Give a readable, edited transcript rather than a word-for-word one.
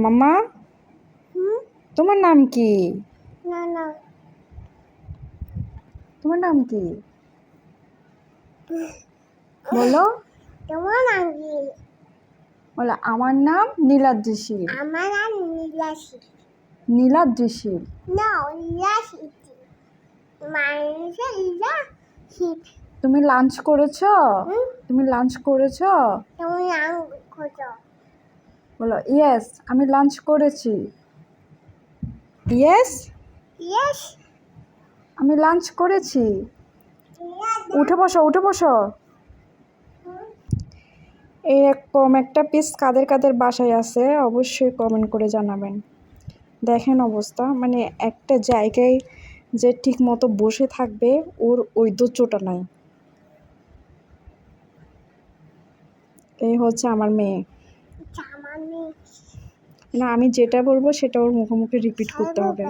মাম্মা তোমার নাম কি? তোমার নাম কি বলো? তোমার নাম কি? বলো আমার নাম নীলাদ্রি শীল। আমার নাম নীলাশী। নীলাদ্রি শীল। না, নীলাশী। মানুষের নীলাশী। তুমি লাঞ্চ করেছো? তুমি লাঞ্চ করেছো? তোমার নাম কত? বলো ইয়েস, আমি লাঞ্চ করেছি। Yes, yes. আমি লাঞ্চ করেছি। উঠে বসো, উঠে বসো। এরকম একটা পিস কাদের কাদের বাসায় আছে অবশ্যই কমেন্ট করে জানাবেন। দেখেন অবস্থা, মানে একটা জায়গায় যে ঠিক মতো বসে থাকবে ওর ওই ধৈর্যটা নাই। এই হচ্ছে আমার মেয়ে। না, আমি যেটা বলবো সেটা ওর মুখে মুখে রিপিট করতে হবে।